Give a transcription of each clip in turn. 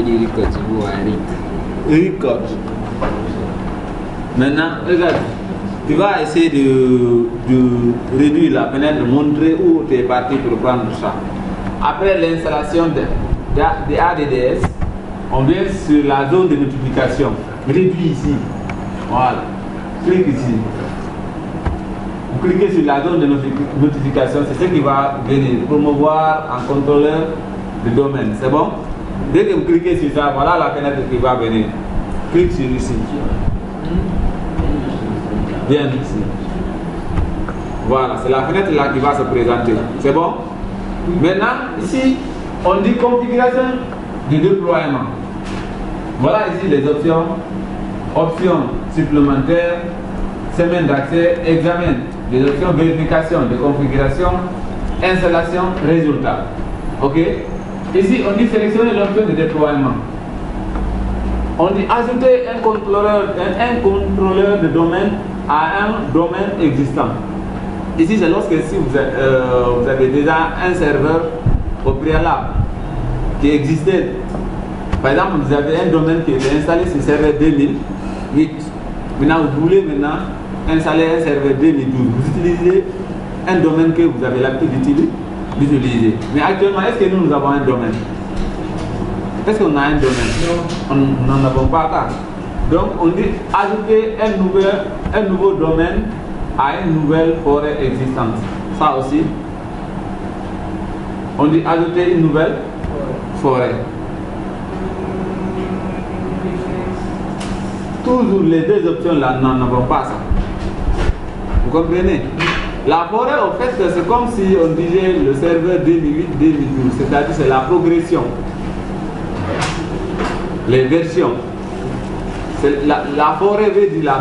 dire record, tu vois, record. Maintenant, regarde, tu vas essayer de réduire la fenêtre, de montrer où tu es parti pour prendre ça. Après l'installation des ADDS, on vient sur la zone de notification. Réduis ici. Voilà. Clique ici. Vous cliquez sur la zone de notification, c'est ce qui va venir. Promouvoir en contrôleur de domaine. C'est bon? Dès que vous cliquez sur ça, voilà la fenêtre qui va venir. Clique sur ici. Viens ici. Voilà, c'est la fenêtre là qui va se présenter. C'est bon? Maintenant, ici, on dit configuration de déploiement. Voilà ici les options. Options supplémentaires, semaine d'accès, examen, des options vérification de configuration, installation, résultat. Ok? Ici, on dit sélectionner l'option de déploiement. On dit ajouter un contrôleur de domaine à un domaine existant. Ici, c'est lorsque si vous avez déjà un serveur au préalable qui existait. Par exemple, vous avez un domaine qui est installé sur le serveur 2008. Maintenant, vous voulez installer un serveur 2012. Vous utilisez un domaine que vous avez l'habitude d'utiliser. Mais actuellement, est-ce que nous avons un domaine? Est-ce qu'on a un domaine? Non. Nous n'en avons pas là. Donc, on dit ajouter un nouveau domaine à une nouvelle forêt existante. Ça aussi. On dit ajouter une nouvelle forêt. Toujours les deux options là, nous n'en avons pas ça. Vous comprenez? La forêt, en fait, c'est comme si on disait le serveur 2008-2012, c'est-à-dire c'est la progression. Les versions. La forêt veut dire la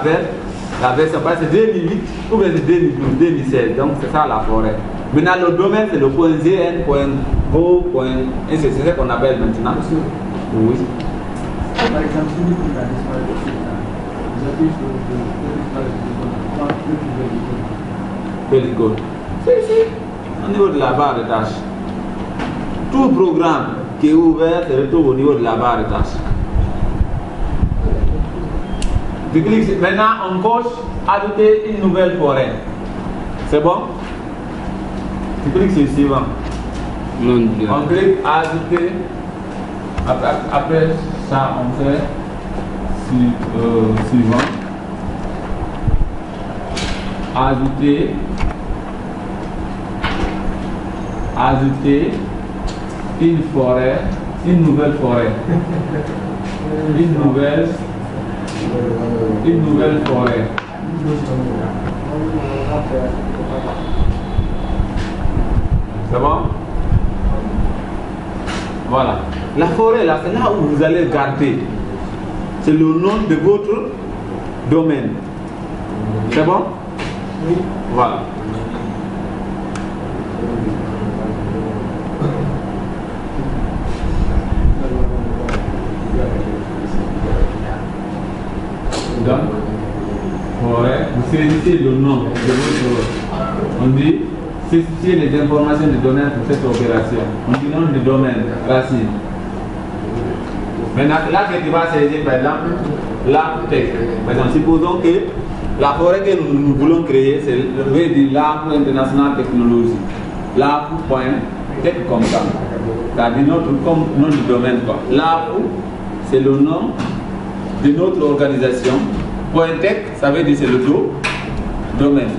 version, c'est 2008 ou bien c'est 2012, 2016, donc c'est ça la forêt. Maintenant, le domaine, c'est le point .zn, .go, et c'est ce qu'on appelle maintenant. Oui. Par exemple, si vous avez vous appuyez sur Very good. Si. Au niveau de la barre de tâches. Tout programme qui est ouvert se retrouve au niveau de la barre de tâches. Tu cliques, maintenant on coche ajouter une nouvelle forêt. C'est bon? Tu cliques sur suivant. Non, on clique ajouter. Après ça, on fait suivant. Ajouter une forêt, une nouvelle forêt. Une nouvelle forêt. C'est bon? Voilà. La forêt là, c'est là où vous allez garder. C'est le nom de votre domaine. C'est bon? Oui. Voilà. Donc, forêt, vous saisissez le nom de votre. On dit spécifier les informations de domaine pour cette opération. On dit nom de domaine, racine. Maintenant, là que tu vas saisir, par exemple, l'arbre texte. Par exemple, supposons que la forêt que nous voulons créer, c'est l'arbre international technologie. L'arbre.tech comme ça. C'est-à-dire comme nom du domaine. L'arbre, c'est le nom de notre organisation. .tech, ça veut dire c'est le domaine.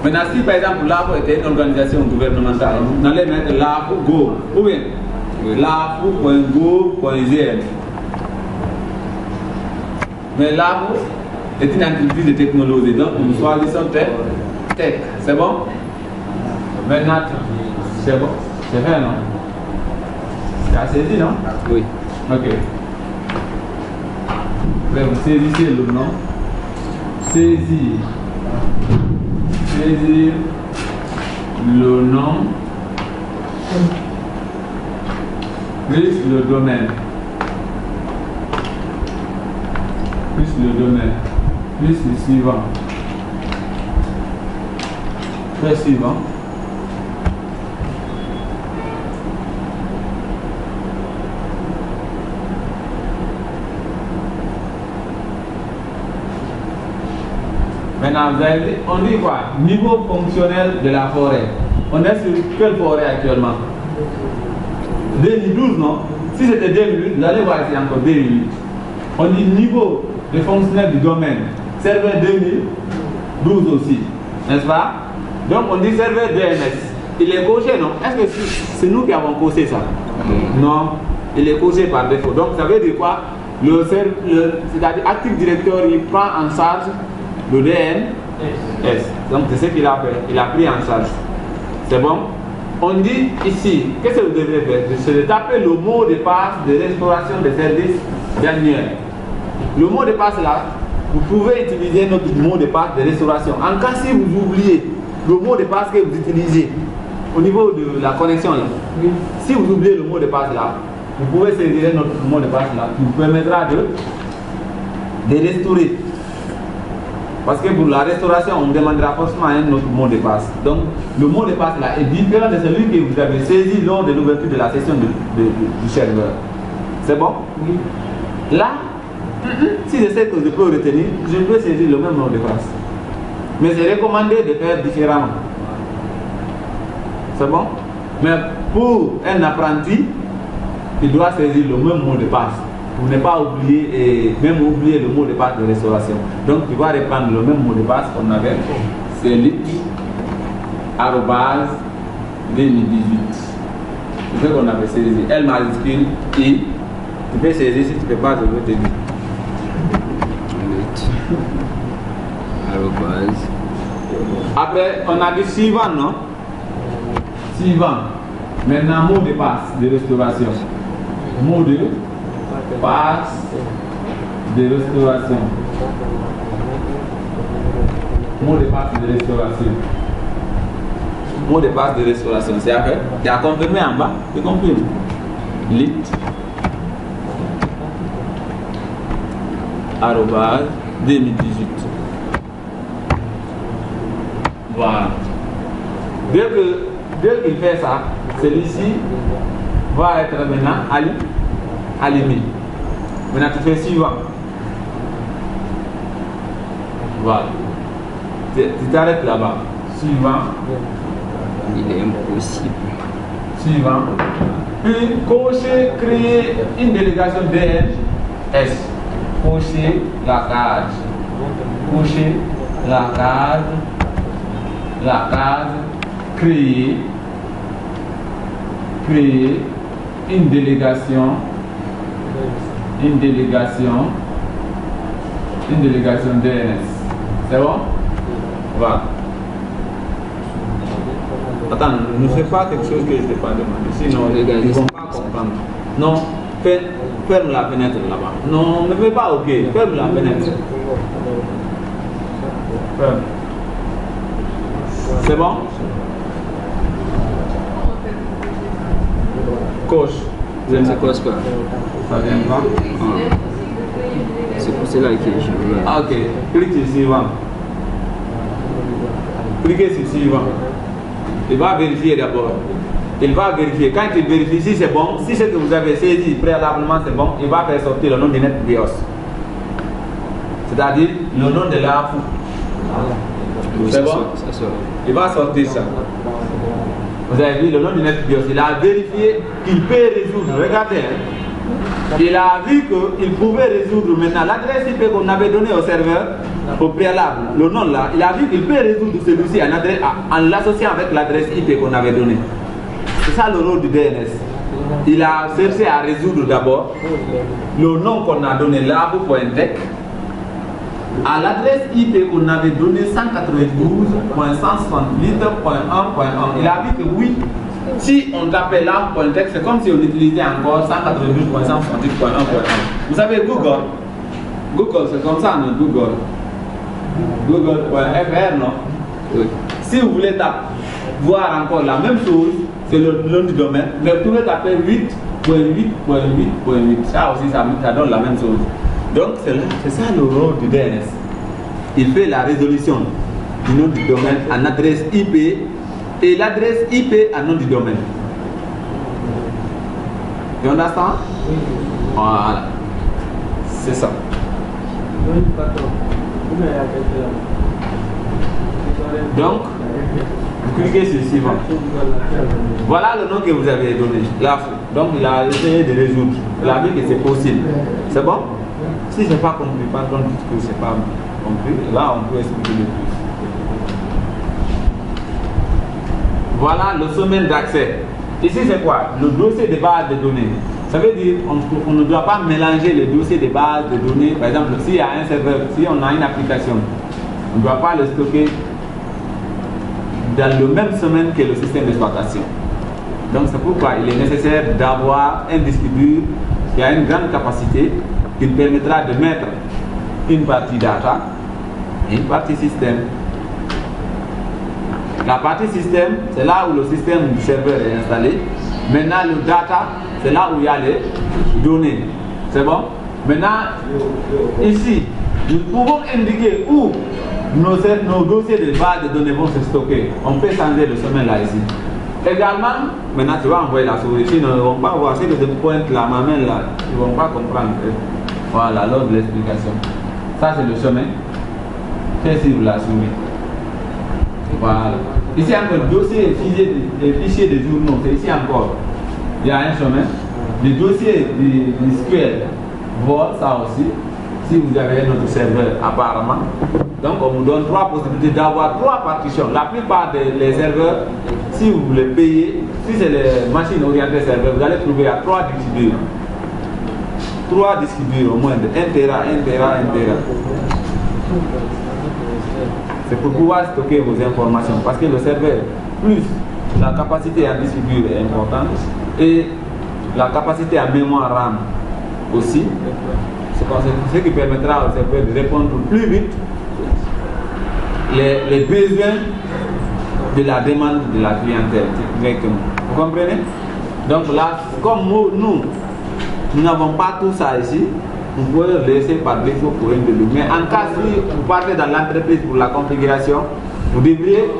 Maintenant, si par exemple l'arbre était une organisation gouvernementale, on allait mettre l'arbre Go, ou bien l'arbre.go.zn. Mais l'arbre est une entreprise de technologie, donc nous choisissons tech. C'est bon? Maintenant, c'est bon? C'est vrai, non? C'est assez dit, non? Oui. Ok. Après, vous saisissez le nom. Saisir le nom plus le domaine. Plus le suivant. Très suivant. Maintenant, vous avez dit, on dit quoi? Niveau fonctionnel de la forêt. On est sur quelle forêt actuellement? 2012, non? Si c'était 2008, vous allez voir ici encore 2008. On dit niveau de fonctionnel du domaine. Serveur 2012 aussi, n'est-ce pas? Donc on dit serveur DNS. Il est coché, non? Est-ce que c'est nous qui avons coché ça? Non, il est coché par défaut. Donc ça veut dire quoi? C'est-à-dire Active Directory, il prend en charge le DNS. Donc c'est ce qu'il a fait. Il a pris en charge. C'est bon? On dit ici, qu'est-ce que vous devrez faire? C'est de taper le mot de passe de restauration des services d'annuaire. Le mot de passe là, vous pouvez utiliser notre mot de passe de restauration. En cas si vous oubliez le mot de passe que vous utilisez au niveau de la connexion là, si vous oubliez le mot de passe là, vous pouvez saisir notre mot de passe là qui vous permettra de restaurer. Parce que pour la restauration, on demandera forcément un autre mot de passe. Donc, le mot de passe là est différent de celui que vous avez saisi lors de l'ouverture de la session du serveur. C'est bon? Oui. Là, si je sais que je peux retenir, je peux saisir le même mot de passe. Mais c'est recommandé de faire différemment. C'est bon? Mais pour un apprenti, il doit saisir le même mot de passe. Pour ne pas oublier et même oublier le mot de passe de restauration. Donc tu vas reprendre le même mot de passe qu'on avait, c'est lit arrobase 2018. C'est ce qu'on avait saisi. L majuscule I. Tu peux saisir, si tu ne peux pas, je vais te dire. Lit arrobase. Après, on a dit suivant, non? Suivant. Maintenant, mot de passe de restauration. Mot de passe de restauration. Mot de passe de restauration. Mot de passe de restauration. C'est après. Tu as confirmé en bas. Tu confirmes. Lit arobase 2018. Voilà. Dès qu'il fait ça, celui-ci va être maintenant allumé. Maintenant tu fais suivant. Voilà. Tu t'arrêtes là-bas. Suivant. Il est impossible. Suivant. Puis cocher, créer une délégation DNS. Cocher la case. Cocher la case. La case. Créer une délégation DNS. C'est bon? Voilà. Attends, ne fais pas quelque chose que je ne t'ai pas demandé. Sinon, ils ne vont pas comprendre. Non, ferme la fenêtre là-bas. Non, ne fais pas OK. Ferme la fenêtre. Ferme. C'est bon? Coche. Je ne sais quoi, c'est pas. Ça vient pas? C'est pour cela que je veux. Ah, ok. Clique sur suivant. Cliquez sur suivant. Il va vérifier d'abord. Il va vérifier. Quand il vérifie si c'est bon, si ce que vous avez saisi préalablement c'est bon, il va faire sortir le nom de NetBIOS. C'est-à-dire le nom de la fou. C'est bon? Il va sortir ça. Vous avez vu le nom du NetBIOS. Il a vérifié qu'il peut résoudre. Regardez. Hein. Il a vu qu'il pouvait résoudre maintenant l'adresse IP qu'on avait donnée au serveur au préalable. Le nom là, il a vu qu'il peut résoudre celui-ci en l'associant avec l'adresse IP qu'on avait donnée. C'est ça le rôle du DNS. Il a cherché à résoudre d'abord le nom qu'on a donné là pour .tech à l'adresse IP qu'on avait donnée 192.168.1.1. Il a vu que oui, si on tapait là .tech, c'est comme si on utilisait encore 192.168.1.1. Vous savez Google c'est comme ça, non? Google.fr, non? Oui. Si vous voulez voir encore la même chose, c'est le nom du domaine, mais vous pouvez taper 8.8.8.8. Ça aussi, ça donne la même chose. Donc, c'est ça le rôle du DNS. Il fait la résolution du nom du domaine en adresse IP et l'adresse IP en nom du domaine. You understand? Voilà. C'est ça. Donc, vous cliquez sur suivant. Voilà le nom que vous avez donné, l'AFO. Donc, il a essayé de résoudre. Il a vu que c'est possible. C'est bon? Si je n'ai pas compris, pardon, dites que je n'ai pas compris. Là, on peut expliquer le plus. Voilà le semaine d'accès. Ici, c'est quoi? Le dossier de base de données. Ça veut dire qu'on ne doit pas mélanger les dossiers de base de données. Par exemple, s'il y a un serveur, si on a une application, on ne doit pas le stocker dans le même semaine que le système d'exploitation. Donc c'est pourquoi il est nécessaire d'avoir un disque dur qui a une grande capacité qui permettra de mettre une partie data et une partie système. La partie système, c'est là où le système du serveur est installé. Maintenant, le data, c'est là où il y a les données. C'est bon? Maintenant, ici, nous pouvons indiquer où nos dossiers de base de données vont se stocker. On peut changer le chemin là ici. Également, maintenant tu vas envoyer la souris. Ils ne vont pas voir. Si je te pointe ma main là, ils ne vont pas comprendre. Voilà, lors de l'explication. Ça c'est le chemin. Fais suivre la souris. Voilà. Ici encore, dossier et fichiers de journaux. C'est ici encore. Il y a un chemin. Les dossiers du SQL, voilà ça aussi. Si vous avez un autre serveur apparemment. Donc on vous donne trois possibilités d'avoir trois partitions. La plupart des serveurs, si vous voulez payer, si c'est les machines orientées serveurs, vous allez trouver à 3 disques durs. 3 disques durs au moins de 1 Tera, 1 Tera, 1 Tera. C'est pour pouvoir stocker vos informations. Parce que le serveur, plus la capacité à disque dur est importante et la capacité à mémoire RAM aussi. C'est ce qui permettra au serveur de répondre plus vite les besoins de la demande de la clientèle directement. Vous comprenez? Donc là, comme nous n'avons pas tout ça ici, vous pouvez le laisser par défaut pour une de nous. Mais en cas si vous partez dans l'entreprise pour la configuration, vous devriez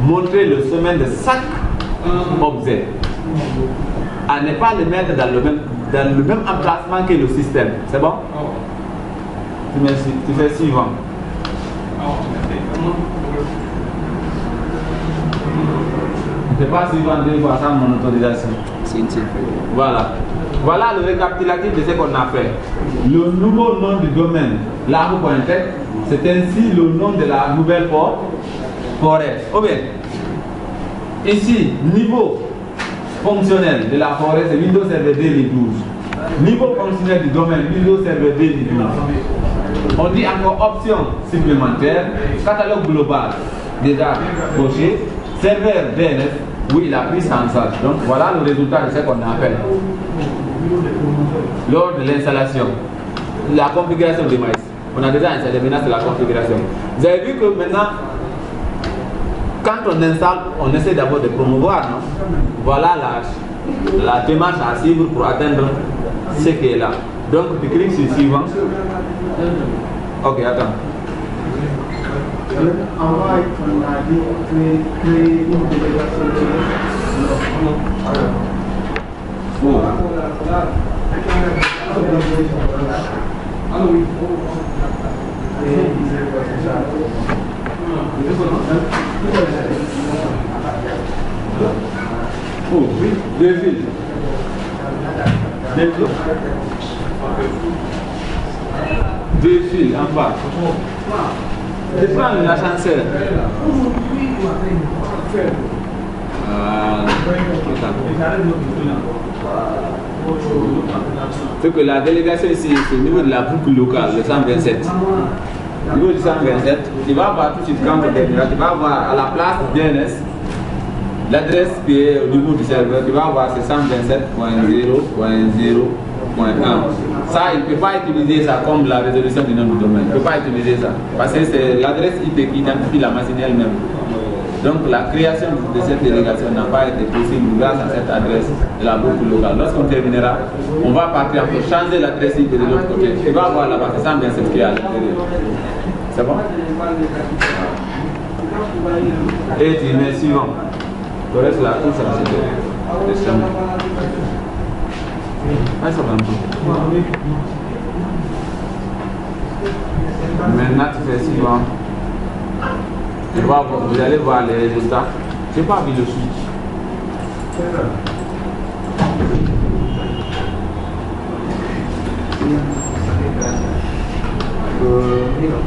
montrer le chemin de chaque objet. À ne pas le mettre dans le même emplacement que le système. C'est bon? Tu fais suivant. C'est pas suivant deux fois sans mon autorisation. Voilà. Voilà le récapitulatif de ce qu'on a fait. Le nouveau nom du domaine, l'ARO.tech, c'est ainsi le nom de la nouvelle forêt. Oh bien. Ici, niveau fonctionnel de la forêt, c'est Windows Server 2012. Niveau fonctionnel du domaine, Windows Server 2012. On dit encore option supplémentaire, catalogue global, déjà coché, serveur DNS, oui, il a pris ça en charge. Donc voilà le résultat de ce qu'on appelle. Lors de l'installation, la configuration du maïs. On a déjà installé, maintenant c'est la configuration. Vous avez vu que maintenant, quand on installe, on essaie d'abord de promouvoir, non? Voilà la démarche à suivre pour atteindre ce qui est là. Donc tu cliques sur suivant. Ok, attends. Oh. Oh, oui, deux fils. Deux fils en bas. Je prends l'ascenseur. C'est que la délégation ici, c'est au niveau de la boucle locale, le 127. Au niveau du 127, tu vas voir tout de suite quand tu vas voir à la place DNS, l'adresse qui est au niveau du serveur, tu vas voir c'est 127.0.0.1. Ça, il ne peut pas utiliser ça comme la résolution du nom du domaine. Il ne peut pas utiliser ça. Parce que c'est l'adresse IP qui identifie la machine elle-même. Donc la création de cette délégation n'a pas été possible grâce à cette adresse de la boucle locale. Lorsqu'on terminera, on va partir pour changer l'adresse IP de l'autre côté. Tu vas voir là-bas, c'est 127 qui est à l'intérieur. C'est bon? Et tu mets suivant. Tu restes là, tout ça, c'est le chemin. Ah, ça va un peu. Maintenant, tu fais suivant. Vous allez voir les résultats. Je n'ai pas vu le switch.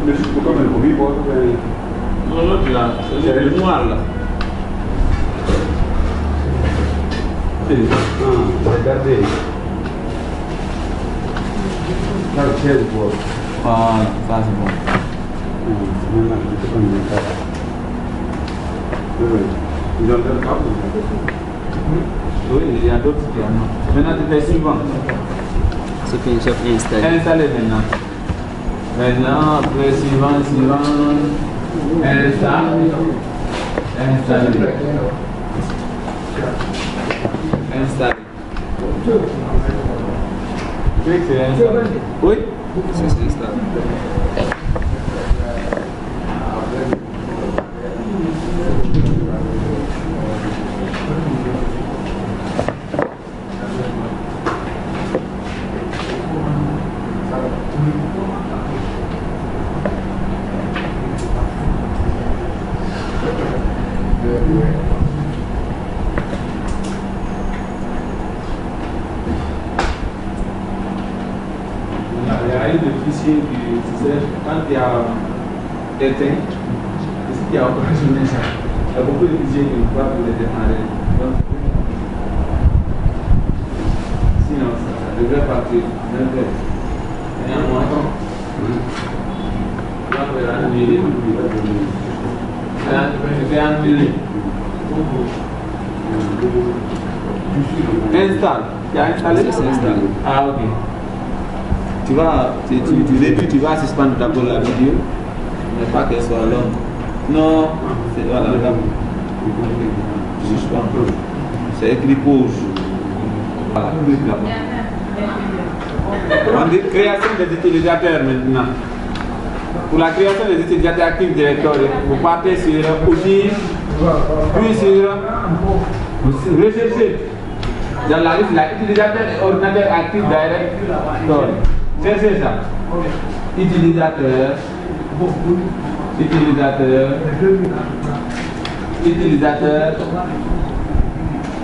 Le switch, pourquoi me le Non, l'autre là, c'est le noir là. Regardez. Là, le ciel, quoi. Voilà, ça c'est bon. Ils ont le câble. Oui, il y a d'autres qui en ont. Maintenant, tu fais suivant. C'est qu'un chef installé. Installez maintenant. Maintenant, après suivant. Installez. C'est installé. Oui? C'est installé. Le fichier du système, quand il y a éteint, ici il y a opérationnel ça. Il y a beaucoup de fichiers qui ne peuvent pas les démarrer. Donc, sinon, ça devrait partir d'un peu. Il y a un mois. Là, on va annuler. C'est annulé. Installe. Tu as installé? C'est installé. Ah, ok. Tu vas suspendre d'abord la vidéo, mais pas qu'elle soit longue. Non, c'est voilà, c'est écrit pause. Voilà, on dit création des utilisateurs maintenant. Pour la création des utilisateurs Active Directory, vous partez sur outils, puis sur rechercher dans la liste utilisateur et ordinateur Active Directory. C'est ça. Utilisateur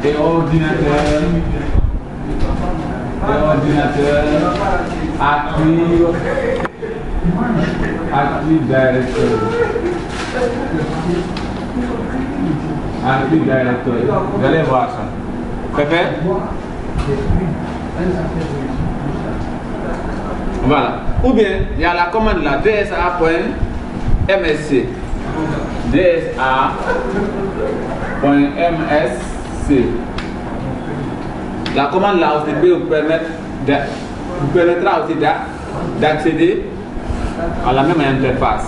et ordinateur Active Directory. Active Directory. Vous allez voir ça. C'est fait? Voilà. Ou bien, il y a la commande là, dsa.msc. dsa.msc. La commande là aussi peut vous permettra aussi d'accéder à la même interface.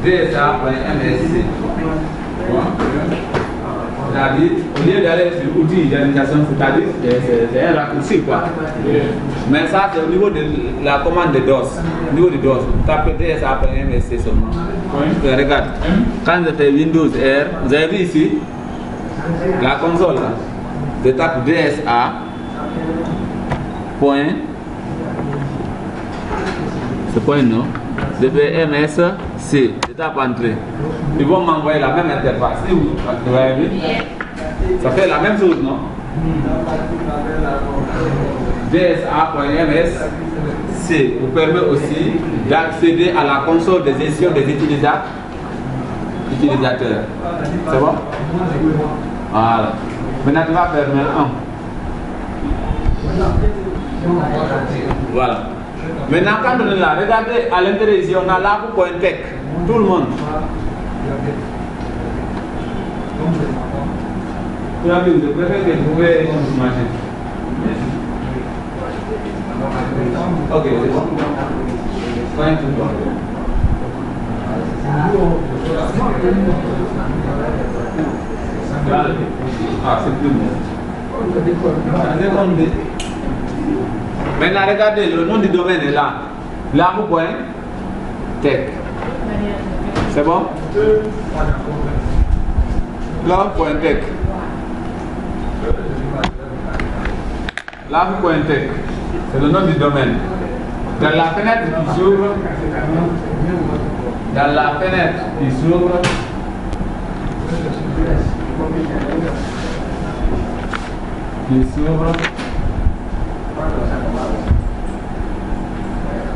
dsa.msc. C'est-à-dire, au lieu d'aller sur l'outil d'identification, c'est-à-dire, c'est un raccourci quoi. Mais ça, c'est au niveau de la commande de DOS. Au niveau de DOS, vous tapez DSA.msc seulement. Regarde, quand je fais Windows R, vous avez vu ici, la console là, je tape DSA. Ce point non, je fais MSC, je tape entrée. Ils vont m'envoyer la même interface. Vous avez vu? Ça fait la même chose, non? DSA.msc vous permet aussi d'accéder à la console de gestion des utilisateurs. C'est bon? Voilà. Maintenant, tu vas faire un. Voilà. Maintenant, quand on est là, regardez à l'intérieur ici, on a là.tech. Tout le monde. Je préfère que vous pouvez imaginer. Ok, c'est bon. Soyez tout le monde. Ah, c'est plus bon. Maintenant, regardez, le nom du domaine est là. Là.tech. C'est bon? Là.tech. Là.tech. C'est le nom du domaine. Dans la fenêtre qui s'ouvre,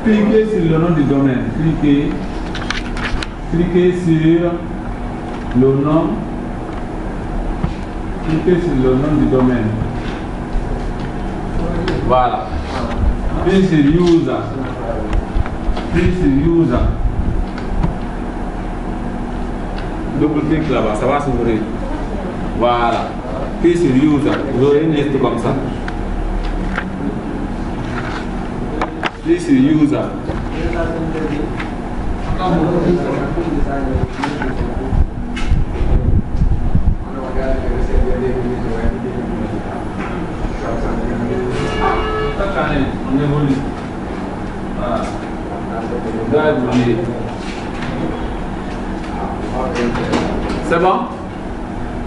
cliquez sur le nom du domaine. Cliquez sur le nom. Cliquez sur le nom du domaine. Voilà. Cliquez sur user. Double-clic là-bas, ça va s'ouvrir. Voilà. Cliquez sur user. Vous aurez une liste comme ça. Cliquez sur user. Chaque année, on évolue. Voilà. On doit évoluer. C'est bon?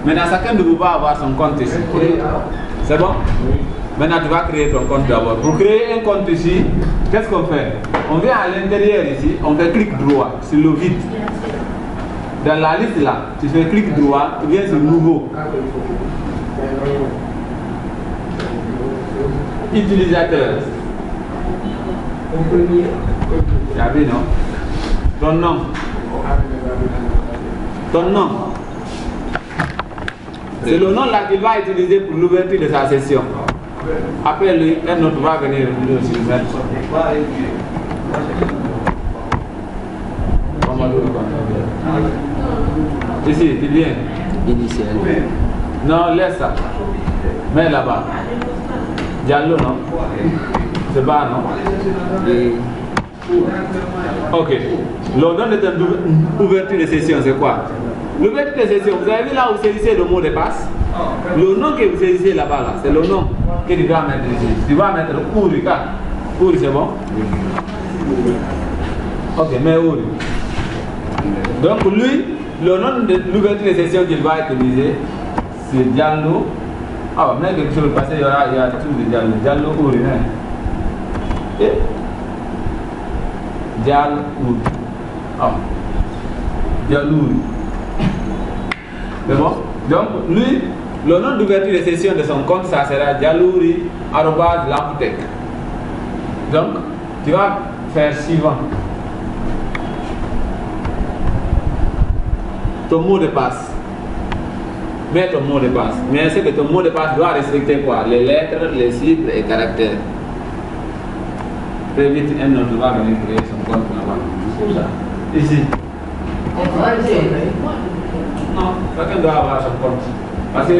Maintenant, chacun ne peut pas avoir son compte ici. C'est bon? Oui. Maintenant, tu vas créer ton compte d'abord. Pour créer un compte ici, qu'est-ce qu'on fait? On vient à l'intérieur ici, on fait clic droit sur le vide. Dans la liste là, tu fais clic droit, tu viens sur nouveau. Utilisateur. Tu as vu, non? Ton nom. Ton nom. C'est le nom là qu'il va utiliser pour l'ouverture de sa session. Après lui, un autre va venir le mettre. Ici, tu viens. Initial. Non, laisse ça. Mets là-bas. Diallo, non? C'est bas, non? Et ok. Le nom de l'ouverture de session, c'est quoi? L'ouverture de session, vous avez vu là où vous saisissez le mot de passe? Le nom que vous saisissez là-bas, là, c'est le nom que tu dois mettre ici. Tu vas mettre Ouri. Ouri, c'est bon? Ok, mais Ouri. Donc lui, le nom de l'ouverture de session qu'il va utiliser, c'est Diallo. Ah, mais quelque chose parce qu'il y a tout de Diallo. Diallo Ouri, hein? Et Diallo Ouri. Ah, Diallo Ouri. C'est bon? Donc lui, le nom d'ouverture de session de son compte, ça sera dialouri@lamptech. Donc, tu vas faire suivant. Ton mot de passe. Mets ton mot de passe. Mais c'est que ton mot de passe doit respecter quoi? Les lettres, les chiffres et caractères. Très vite, un autre va venir créer son compte là-bas. Ici. Non, chacun doit avoir son compte. Parce que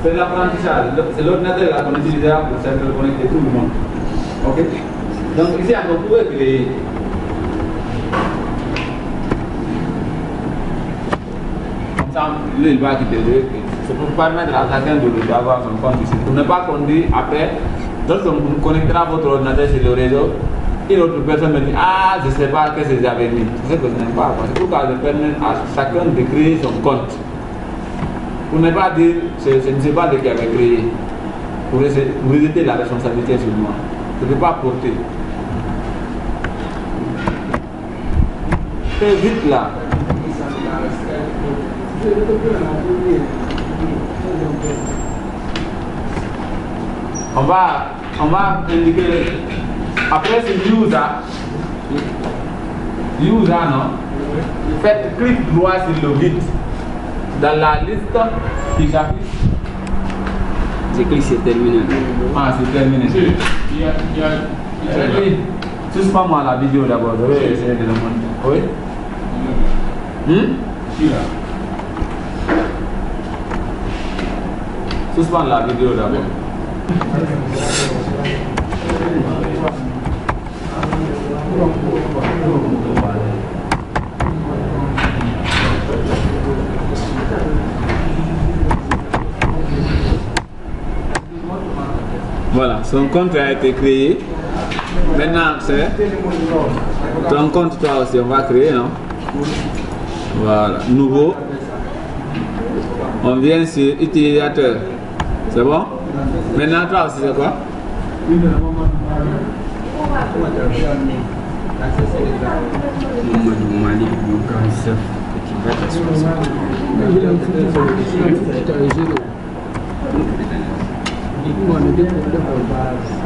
c'est l'apprentissage. C'est l'ordinateur qu'on utilisera pour connecter tout le monde. Ok? Donc ici, on peut créer. Comme ça, lui, il va quitter le. C'est pour permettre à chacun d'avoir son compte ici. Pour ne pas conduire après, lorsqu'on connectera votre ordinateur sur le réseau, une autre personne me dit ah, je ne sais pas qu'est-ce que j'avais mis. C'est ce que je n'aime pas. C'est pourquoi je permets à chacun de créer son compte. Pour ne pas dire je ne sais pas de qui avait créé. Pour rejeter la responsabilité sur moi. Je ne peux pas porter. Fais vite là. On va indiquer. Après c'est user. User, non? Faites clic droit sur le vide. Dans la liste qui s'affiche. j'ai cliqué c'est terminé. Ah, c'est terminé. Suspends-moi la vidéo d'abord. Je vais essayer de le montrer. Oui? Suspends la vidéo d'abord. Voilà, son compte a été créé. Maintenant, c'est ton compte, toi aussi, on va créer, non? Voilà, nouveau. On vient sur utilisateur. C'est bon? Maintenant, toi aussi, c'est quoi? Une de la maman de Mamadou Malik du Grand Chef qui va t'asseoir.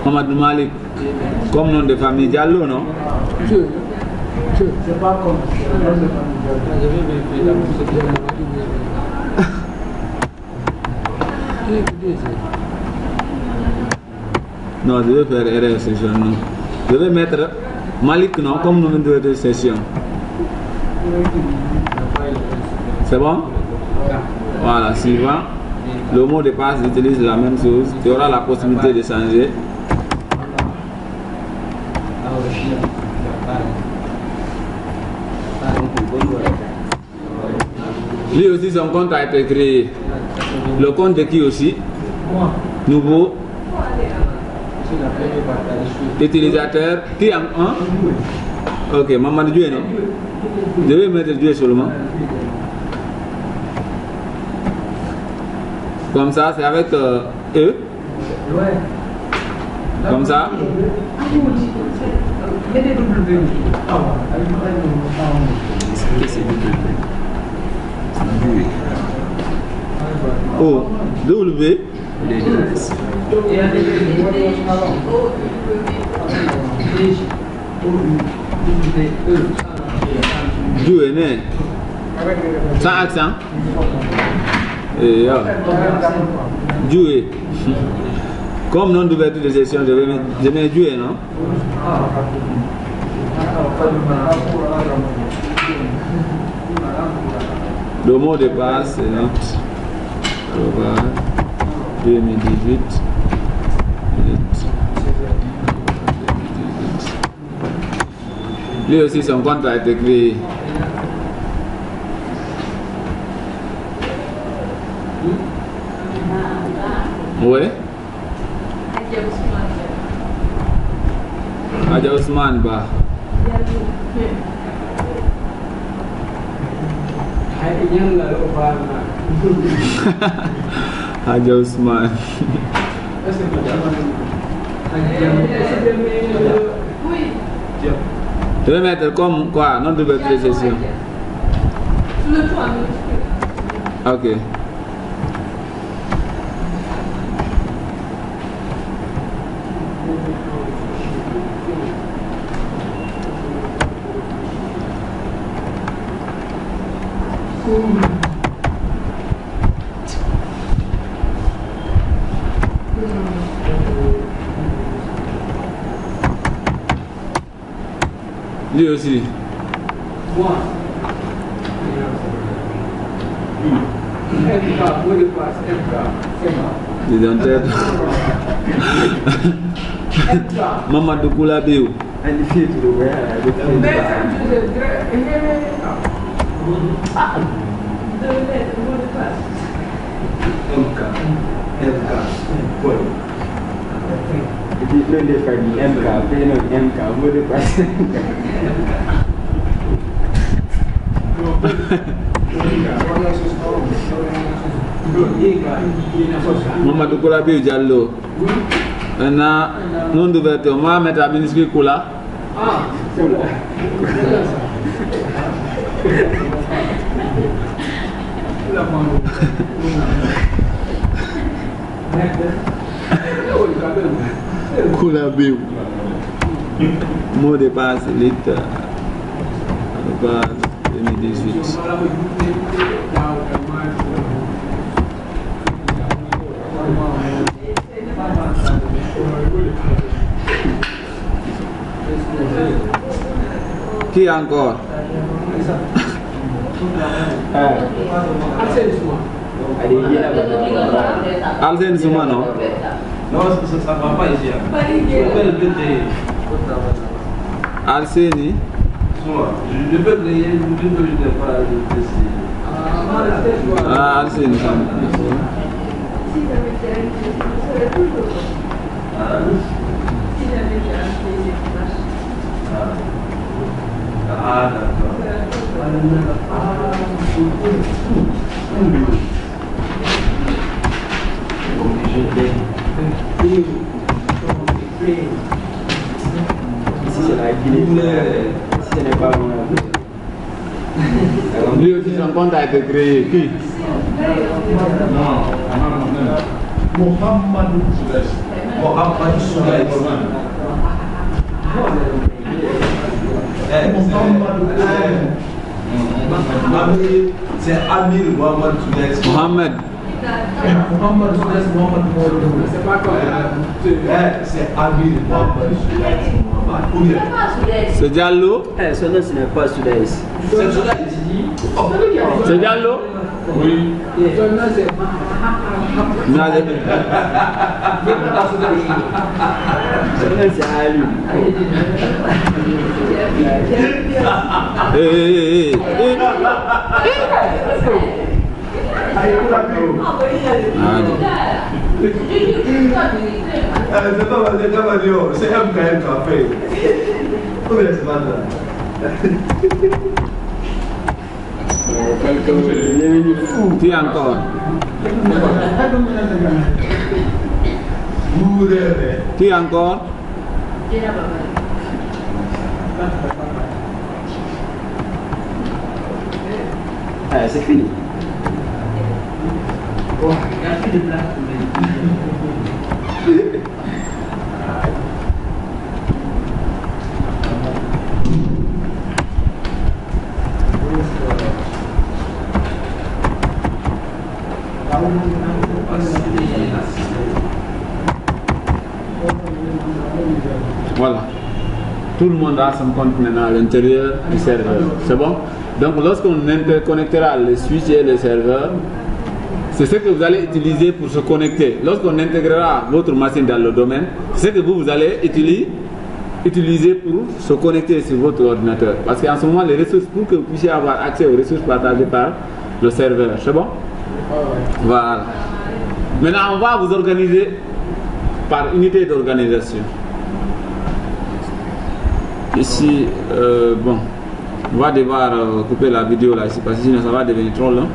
Mamadou Malik, comme nom de famille Diallo, non? C'est pas comme le nom de famille Non, je vais faire erreur ce jour, non. Je vais mettre Malik, non, comme nom de session. C'est bon? Voilà, suivant. Le mot de passe utilise la même chose. Tu auras la possibilité de changer. Lui aussi, son compte a été créé. Le compte de qui aussi? Nouveau. Utilisateur. Qui a un? Ok, Mamadou Dieu, non? Je vais mettre Dieu seulement. Comme ça, c'est avec E. Comme ça. Oh, W. Dieu est né. Sans accent. Dieu. Comme nom d'ouverture de session, je mets Dieu, non? Le mot de passe, c'est notre 2018. Lui aussi, son compte a été créé. Oui. Adja Ousmane Ba. Adja Ousmane. Je vais mettre comme quoi, nom de votre session. Ok. Lui aussi. Mamadou Koulabéou. Mamadou Koulabéou Diallo. Maintenant, nom d'ouverture, Mohamed Abiniski Koula. Koulabéou. Mot de passe, lit. 2018. Qui encore? Alzen Souma, non? Non, ça ne va pas ici. Alseni? Je peux créer, je ne peux pas préciser. Ah, Alseni. Ah, d'accord. la Guinée. Si ce n'est pas bon. Lui aussi, son compte a été créé. Qui? Mohamed Soudès. Mohamed Soudès. C'est Amir Mohamed Soudès. Mohamed. Mohamed Soudès, Mohamed Mohamed. C'est pas comme C'est Amir Mohamed Soudès. C'est Diallo. Son nom, ce n'est pas Soudès. C'est Soudès. C'est Diallo. Oui. son nom, c'est Non, Son nom, c'est Ali. C'est MKM Café. C'est pas ça. Qui encore? Qui encore? C'est fini. Voilà. Tout le monde a son compte maintenant à l'intérieur du serveur. C'est bon? Donc lorsqu'on interconnectera les switches et les serveurs, c'est ce que vous allez utiliser pour se connecter. Lorsqu'on intégrera votre machine dans le domaine, c'est ce que vous allez utiliser pour se connecter sur votre ordinateur. Parce qu'en ce moment, les ressources, pour que vous puissiez avoir accès aux ressources partagées par le serveur. C'est bon? Voilà. Maintenant, on va vous organiser par unité d'organisation. Ici, bon, on va devoir couper la vidéo là, ici, parce que sinon ça va devenir trop long.